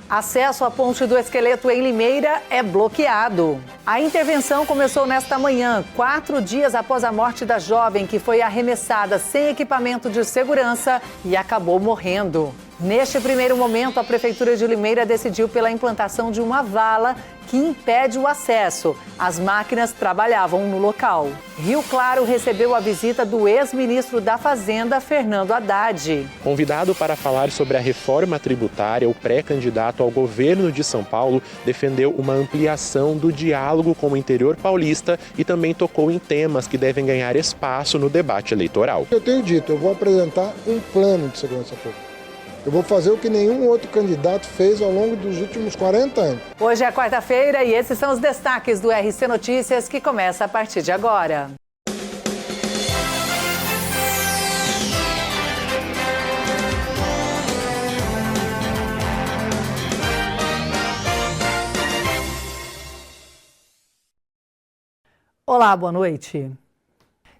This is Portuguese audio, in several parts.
Acesso à Ponte do Esqueleto em Limeira é bloqueado. A intervenção começou nesta manhã, 4 dias após a morte da jovem que foi arremessada sem equipamento de segurança e acabou morrendo. Neste primeiro momento, a Prefeitura de Limeira decidiu pela implantação de uma vala que impede o acesso. As máquinas trabalhavam no local. Rio Claro recebeu a visita do ex-ministro da Fazenda, Fernando Haddad. Convidado para falar sobre a reforma tributária, o pré-candidato ao governo de São Paulo defendeu uma ampliação do diálogo com o interior paulista e também tocou em temas que devem ganhar espaço no debate eleitoral. Eu tenho dito, eu vou apresentar um plano de segurança pública. Eu vou fazer o que nenhum outro candidato fez ao longo dos últimos 40 anos. Hoje é quarta-feira e esses são os destaques do RC Notícias que começa a partir de agora. Olá, boa noite.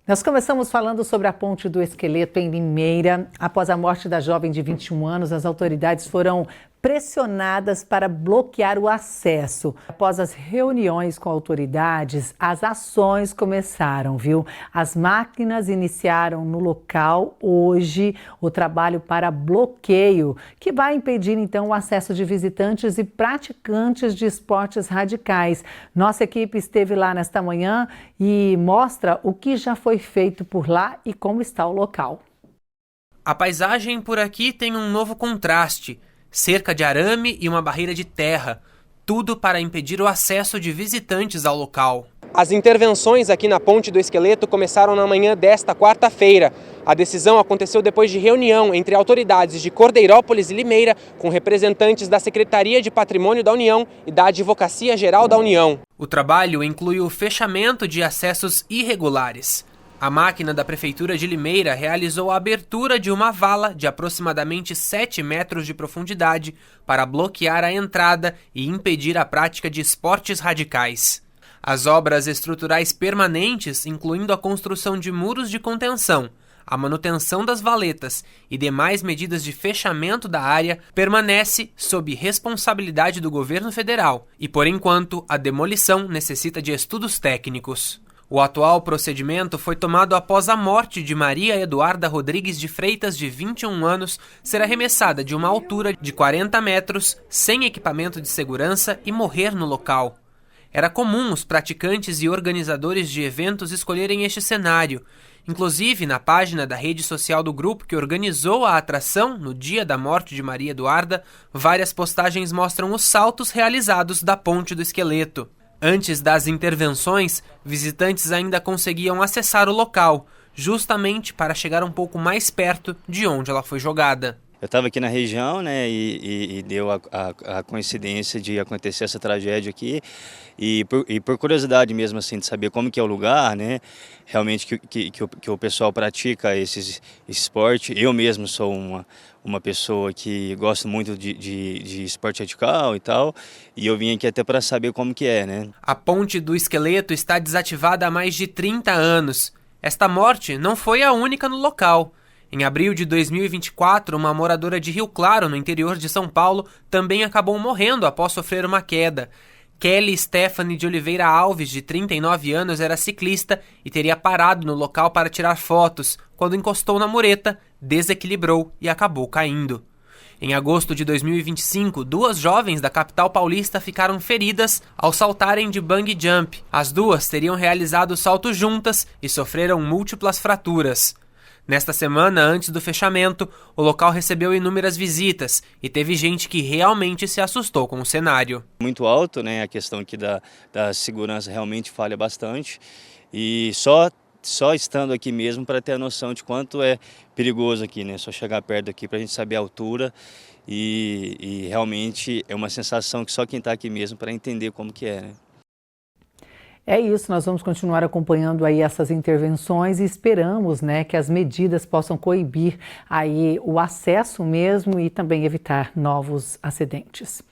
Nós começamos falando sobre a Ponte do Esqueleto em Limeira. Após a morte da jovem de 21 anos, as autoridades foram pressionadas para bloquear o acesso. Após as reuniões com autoridades, as ações começaram, viu? As máquinas iniciaram no local hoje o trabalho para bloqueio, que vai impedir então o acesso de visitantes e praticantes de esportes radicais. Nossa equipe esteve lá nesta manhã e mostra o que já foi feito por lá e como está o local. A paisagem por aqui tem um novo contraste. Cerca de arame e uma barreira de terra, tudo para impedir o acesso de visitantes ao local. As intervenções aqui na Ponte do Esqueleto começaram na manhã desta quarta-feira. A decisão aconteceu depois de reunião entre autoridades de Cordeirópolis e Limeira, com representantes da Secretaria de Patrimônio da União e da Advocacia Geral da União. O trabalho inclui o fechamento de acessos irregulares. A máquina da Prefeitura de Limeira realizou a abertura de uma vala de aproximadamente 7 metros de profundidade para bloquear a entrada e impedir a prática de esportes radicais. As obras estruturais permanentes, incluindo a construção de muros de contenção, a manutenção das valetas e demais medidas de fechamento da área, permanece sob responsabilidade do governo federal e, por enquanto, a demolição necessita de estudos técnicos. O atual procedimento foi tomado após a morte de Maria Eduarda Rodrigues de Freitas, de 21 anos, ser arremessada de uma altura de 40 metros, sem equipamento de segurança e morrer no local. Era comum os praticantes e organizadores de eventos escolherem este cenário. Inclusive, na página da rede social do grupo que organizou a atração no dia da morte de Maria Eduarda, várias postagens mostram os saltos realizados da Ponte do Esqueleto. Antes das intervenções, visitantes ainda conseguiam acessar o local, justamente para chegar um pouco mais perto de onde ela foi jogada. Eu estava aqui na região, né, e deu a coincidência de acontecer essa tragédia aqui, e por curiosidade mesmo, assim, de saber como que é o lugar, né, realmente que o pessoal pratica esse esporte. Eu mesmo sou uma pessoa que gosta muito de esporte radical e tal, e eu vim aqui até para saber como que é, né. A Ponte do Esqueleto está desativada há mais de 30 anos. Esta morte não foi a única no local. Em abril de 2024, uma moradora de Rio Claro, no interior de São Paulo, também acabou morrendo após sofrer uma queda. Kelly Stephanie de Oliveira Alves, de 39 anos, era ciclista e teria parado no local para tirar fotos, quando encostou na mureta, desequilibrou e acabou caindo. Em agosto de 2025, 2 jovens da capital paulista ficaram feridas ao saltarem de bungee jump. As duas teriam realizado o salto juntas e sofreram múltiplas fraturas. Nesta semana, antes do fechamento, o local recebeu inúmeras visitas e teve gente que realmente se assustou com o cenário. Muito alto, né? A questão aqui da segurança realmente falha bastante, e só estando aqui mesmo para ter a noção de quanto é perigoso aqui, né? Só chegar perto aqui para a gente saber a altura, e realmente é uma sensação que só quem está aqui mesmo para entender como que é, né? É isso, nós vamos continuar acompanhando aí essas intervenções e esperamos, né, que as medidas possam coibir aí o acesso mesmo e também evitar novos acidentes.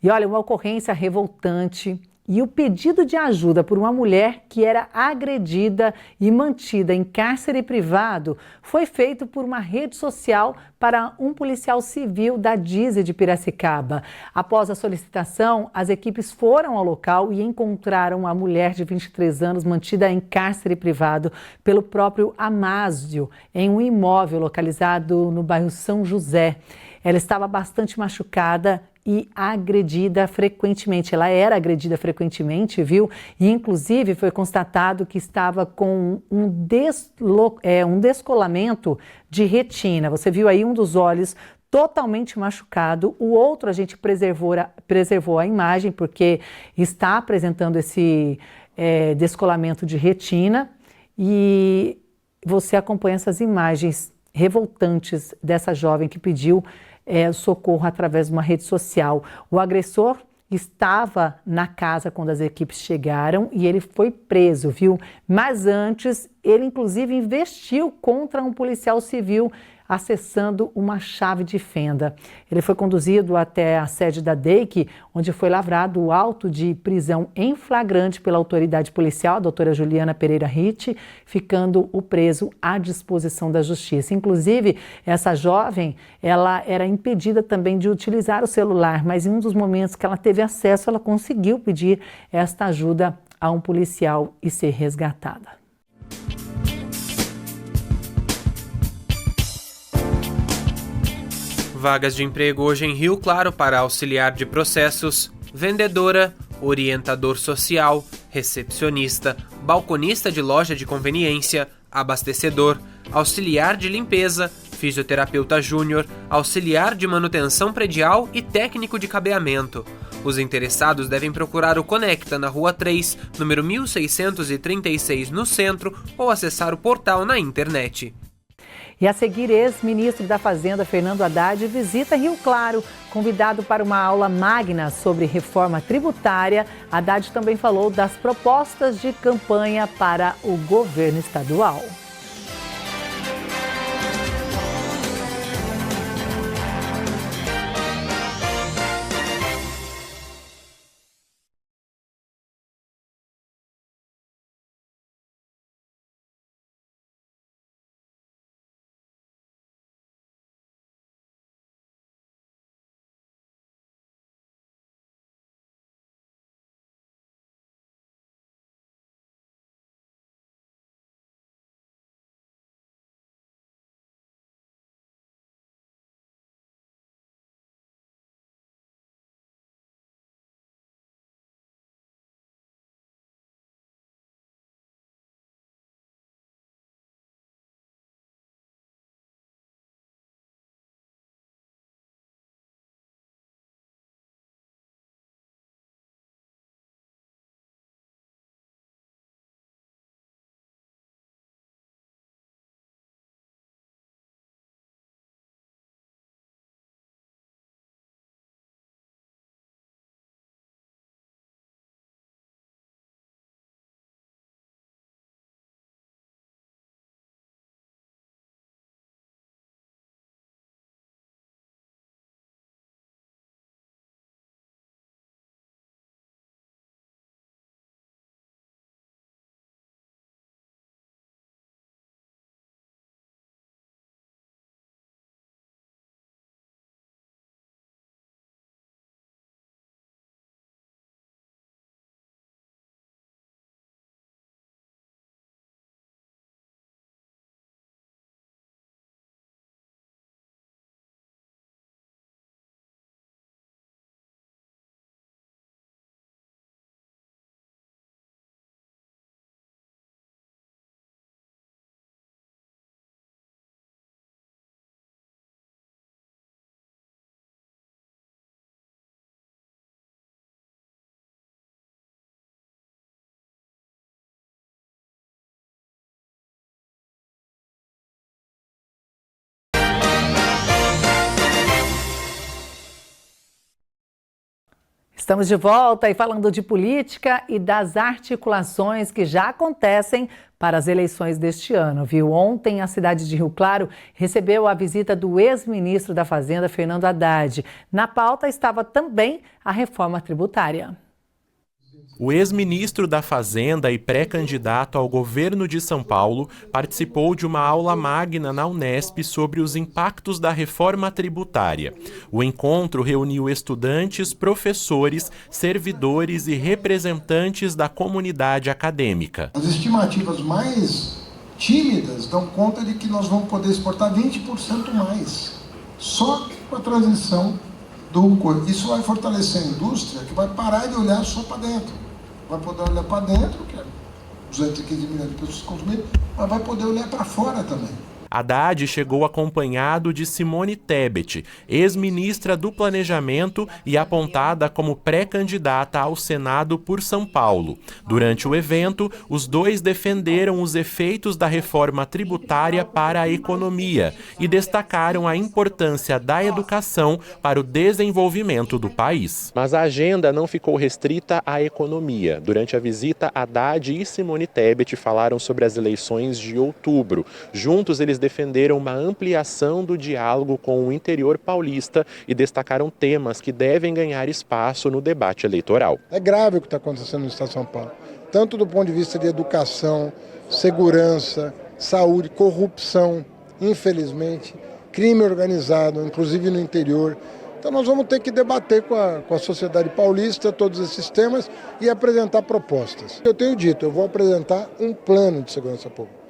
E olha, uma ocorrência revoltante E o pedido de ajuda por uma mulher que era agredida e mantida em cárcere privado foi feito por uma rede social para um policial civil da DISE de Piracicaba. Após a solicitação, as equipes foram ao local e encontraram a mulher de 23 anos mantida em cárcere privado pelo próprio Amásio, em um imóvel localizado no bairro São José. Ela estava bastante machucada e agredida frequentemente. Ela era agredida frequentemente, viu? E, inclusive, foi constatado que estava com um descolamento de retina. Você viu aí um dos olhos totalmente machucado. O outro a gente preservou a imagem porque está apresentando esse descolamento de retina. E você acompanha essas imagens revoltantes dessa jovem que pediu socorro através de uma rede social. O agressor estava na casa quando as equipes chegaram e ele foi preso, viu? Mas antes, ele inclusive investiu contra um policial civil acessando uma chave de fenda. Ele foi conduzido até a sede da DEIC, onde foi lavrado o auto de prisão em flagrante pela autoridade policial, a doutora Juliana Pereira Ritt, ficando o preso à disposição da justiça. Inclusive, essa jovem, ela era impedida também de utilizar o celular, mas em um dos momentos que ela teve acesso, ela conseguiu pedir esta ajuda a um policial e ser resgatada. Vagas de emprego hoje em Rio Claro para auxiliar de processos, vendedora, orientador social, recepcionista, balconista de loja de conveniência, abastecedor, auxiliar de limpeza, fisioterapeuta júnior, auxiliar de manutenção predial e técnico de cabeamento. Os interessados devem procurar o Conecta na Rua 3, número 1636, no centro, ou acessar o portal na internet. E a seguir, ex-ministro da Fazenda, Fernando Haddad, visita Rio Claro. Convidado para uma aula magna sobre reforma tributária, Haddad também falou das propostas de campanha para o governo estadual. Estamos de volta e falando de política e das articulações que já acontecem para as eleições deste ano, viu? Ontem, a cidade de Rio Claro recebeu a visita do ex-ministro da Fazenda, Fernando Haddad. Na pauta estava também a reforma tributária. O ex-ministro da Fazenda e pré-candidato ao governo de São Paulo participou de uma aula magna na Unesp sobre os impactos da reforma tributária. O encontro reuniu estudantes, professores, servidores e representantes da comunidade acadêmica. As estimativas mais tímidas dão conta de que nós vamos poder exportar 20% mais, só com a transição do coisa. Isso vai fortalecer a indústria, que vai parar de olhar só para dentro. Vai poder olhar para dentro, que é 215 milhões de pessoas consumindo, mas vai poder olhar para fora também. Haddad chegou acompanhado de Simone Tebet, ex-ministra do Planejamento e apontada como pré-candidata ao Senado por São Paulo. Durante o evento, os dois defenderam os efeitos da reforma tributária para a economia e destacaram a importância da educação para o desenvolvimento do país. Mas a agenda não ficou restrita à economia. Durante a visita, Haddad e Simone Tebet falaram sobre as eleições de outubro. Juntos, eles defenderam uma ampliação do diálogo com o interior paulista e destacaram temas que devem ganhar espaço no debate eleitoral. É grave o que está acontecendo no estado de São Paulo, tanto do ponto de vista de educação, segurança, saúde, corrupção, infelizmente, crime organizado, inclusive no interior. Então nós vamos ter que debater com a sociedade paulista todos esses temas e apresentar propostas. Eu tenho dito, eu vou apresentar um plano de segurança pública.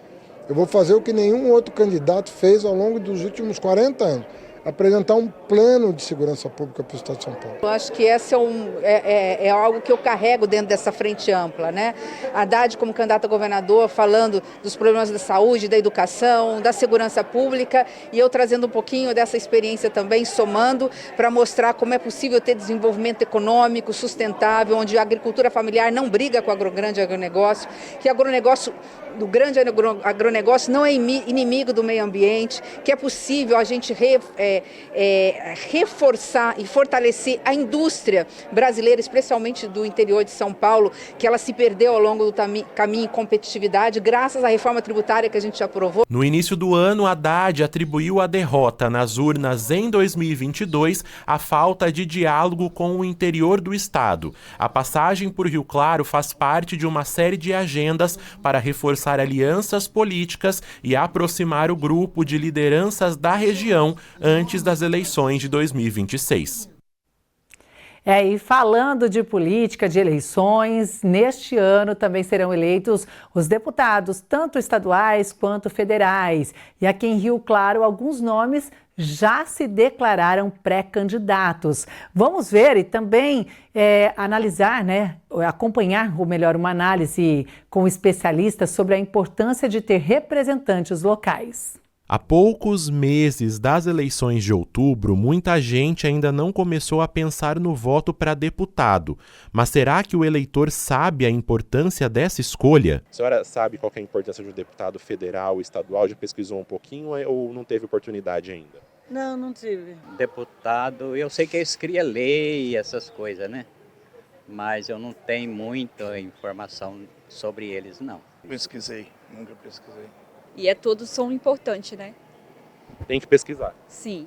Eu vou fazer o que nenhum outro candidato fez ao longo dos últimos 40 anos. Apresentar um plano de segurança pública para o estado de São Paulo. Eu acho que esse é algo que eu carrego dentro dessa frente ampla, né? Haddad como candidato a governador falando dos problemas da saúde, da educação, da segurança pública e eu trazendo um pouquinho dessa experiência também, somando para mostrar como é possível ter desenvolvimento econômico, sustentável, onde a agricultura familiar não briga com o grande agronegócio, que o grande agronegócio não é inimigo do meio ambiente, que é possível a gente reforçar e fortalecer a indústria brasileira, especialmente do interior de São Paulo, que ela se perdeu ao longo do caminho em competitividade, graças à reforma tributária que a gente aprovou. No início do ano, Haddad atribuiu a derrota nas urnas em 2022 à falta de diálogo com o interior do estado. A passagem por Rio Claro faz parte de uma série de agendas para reforçar alianças políticas e aproximar o grupo de lideranças da região antes das eleições de 2026. E falando de política, de eleições, neste ano também serão eleitos os deputados, tanto estaduais quanto federais. E aqui em Rio Claro, alguns nomes já se declararam pré-candidatos. Vamos ver e também analisar, acompanhar, ou melhor, uma análise com especialistas sobre a importância de ter representantes locais. Há poucos meses das eleições de outubro, muita gente ainda não começou a pensar no voto para deputado. Mas será que o eleitor sabe a importância dessa escolha? A senhora sabe qual que é a importância de um deputado federal, estadual? Já pesquisou um pouquinho ou não teve oportunidade ainda? Não tive. Deputado, eu sei que eles criam lei e essas coisas, né? Mas eu não tenho muita informação sobre eles, não. Pesquisei, nunca pesquisei. E todos são importantes, né? Tem que pesquisar. Sim,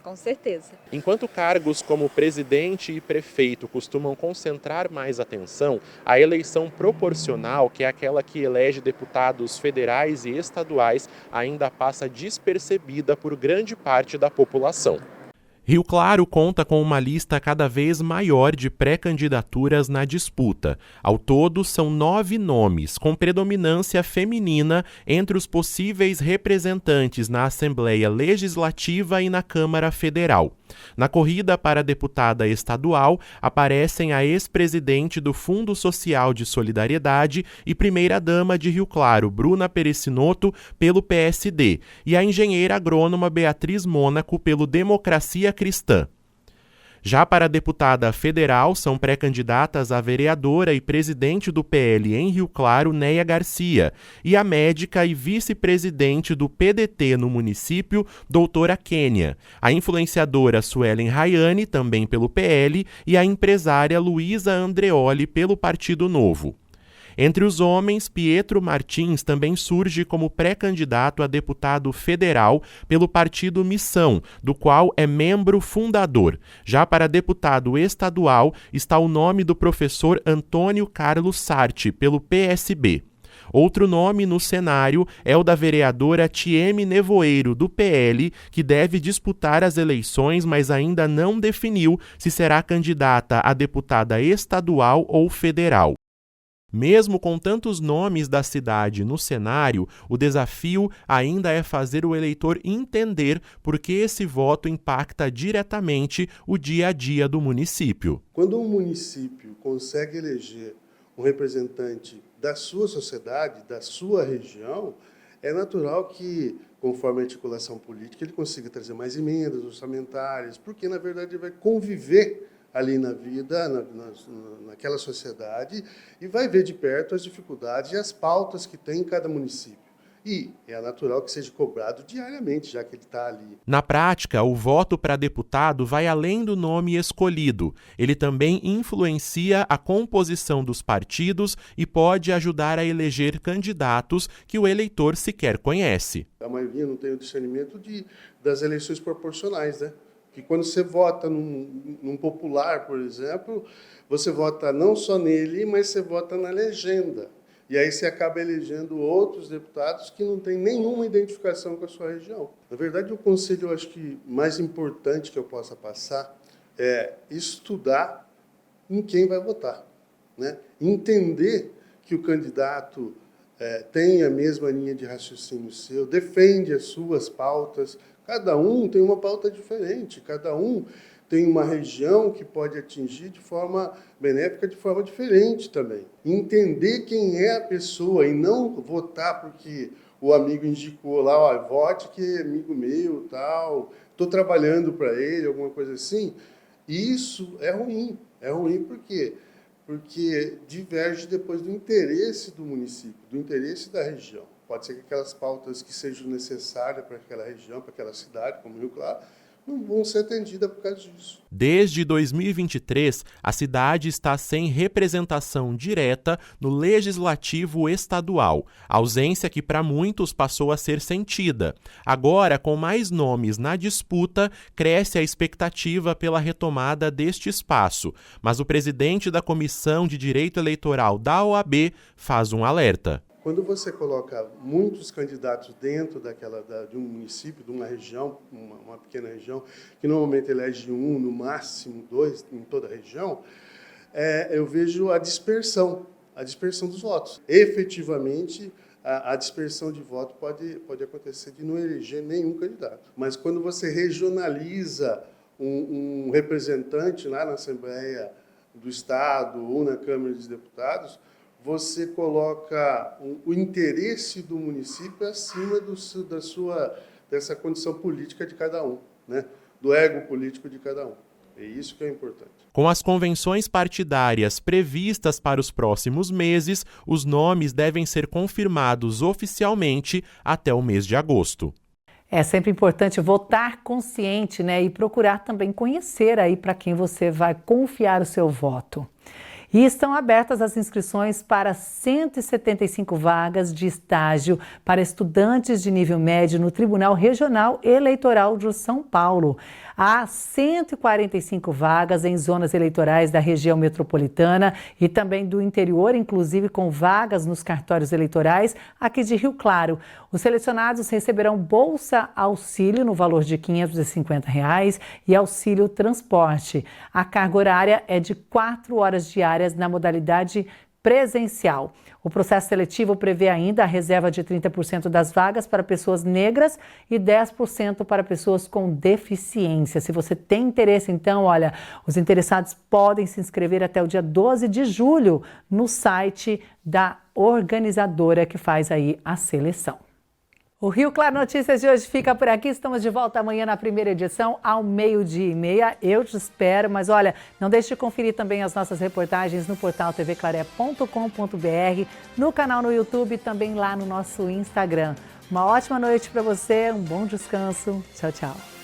com certeza. Enquanto cargos como presidente e prefeito costumam concentrar mais atenção, a eleição proporcional, que é aquela que elege deputados federais e estaduais, ainda passa despercebida por grande parte da população. Rio Claro conta com uma lista cada vez maior de pré-candidaturas na disputa. Ao todo, são 9 nomes, com predominância feminina entre os possíveis representantes na Assembleia Legislativa e na Câmara Federal. Na corrida para deputada estadual, aparecem a ex-presidente do Fundo Social de Solidariedade e primeira-dama de Rio Claro, Bruna Perecinoto, pelo PSD, e a engenheira agrônoma Beatriz Mônaco, pelo Democracia Cristã. Já para a deputada federal, são pré-candidatas a vereadora e presidente do PL em Rio Claro, Néia Garcia, e a médica e vice-presidente do PDT no município, doutora Kênia, a influenciadora Suelen Rayane, também pelo PL, e a empresária Luísa Andreoli, pelo Partido Novo. Entre os homens, Pietro Martins também surge como pré-candidato a deputado federal pelo partido Missão, do qual é membro fundador. Já para deputado estadual está o nome do professor Antônio Carlos Sarti, pelo PSB. Outro nome no cenário é o da vereadora Tieme Nevoeiro, do PL, que deve disputar as eleições, mas ainda não definiu se será candidata a deputada estadual ou federal. Mesmo com tantos nomes da cidade no cenário, o desafio ainda é fazer o eleitor entender por que esse voto impacta diretamente o dia a dia do município. Quando um município consegue eleger um representante da sua sociedade, da sua região, é natural que, conforme a articulação política, ele consiga trazer mais emendas orçamentárias, porque, na verdade, ele vai conviver ali na vida, naquela sociedade, e vai ver de perto as dificuldades e as pautas que tem em cada município. E é natural que seja cobrado diariamente, já que ele está ali. Na prática, o voto para deputado vai além do nome escolhido. Ele também influencia a composição dos partidos e pode ajudar a eleger candidatos que o eleitor sequer conhece. A maioria não tem o discernimento das eleições proporcionais, né? Que quando você vota num popular, por exemplo, você vota não só nele, mas você vota na legenda. E aí você acaba elegendo outros deputados que não têm nenhuma identificação com a sua região. Na verdade, o conselho, eu acho que mais importante que eu possa passar é estudar em quem vai votar, né? Entender que o candidato tem a mesma linha de raciocínio seu, defende as suas pautas. Cada um tem uma pauta diferente, cada um tem uma região que pode atingir de forma benéfica, de forma diferente também. Entender quem é a pessoa e não votar porque o amigo indicou lá, vote que é amigo meu, tal, estou trabalhando para ele, alguma coisa assim. Isso é ruim. É ruim por quê? Porque diverge depois do interesse do município, do interesse da região. Pode ser que aquelas pautas que sejam necessárias para aquela região, para aquela cidade, como Rio Claro, não vão ser atendidas por causa disso. Desde 2023, a cidade está sem representação direta no Legislativo Estadual, ausência que para muitos passou a ser sentida. Agora, com mais nomes na disputa, cresce a expectativa pela retomada deste espaço, mas o presidente da Comissão de Direito Eleitoral da OAB faz um alerta. Quando você coloca muitos candidatos dentro de um município, de uma região, uma pequena região, que normalmente elege um, no máximo dois em toda a região, eu vejo a dispersão dos votos. Efetivamente, a dispersão de voto pode acontecer de não eleger nenhum candidato. Mas quando você regionaliza um representante lá na Assembleia do Estado ou na Câmara dos Deputados, você coloca o interesse do município acima dessa condição política de cada um, né? Do ego político de cada um. É isso que é importante. Com as convenções partidárias previstas para os próximos meses, os nomes devem ser confirmados oficialmente até o mês de agosto. É sempre importante votar consciente, né? E procurar também conhecer aí para quem você vai confiar o seu voto. E estão abertas as inscrições para 175 vagas de estágio para estudantes de nível médio no Tribunal Regional Eleitoral de São Paulo. Há 145 vagas em zonas eleitorais da região metropolitana e também do interior, inclusive com vagas nos cartórios eleitorais aqui de Rio Claro. Os selecionados receberão bolsa auxílio no valor de R$ 550 e auxílio transporte. A carga horária é de 4 horas diárias na modalidade presencial. O processo seletivo prevê ainda a reserva de 30% das vagas para pessoas negras e 10% para pessoas com deficiência. Se você tem interesse, então, olha, os interessados podem se inscrever até o dia 12 de julho no site da organizadora que faz aí a seleção. O Rio Claro Notícias de hoje fica por aqui. Estamos de volta amanhã na primeira edição, ao 12:30. Eu te espero, mas olha, não deixe de conferir também as nossas reportagens no portal tvclaré.com.br, no canal no YouTube e também lá no nosso Instagram. Uma ótima noite para você, um bom descanso. Tchau, tchau.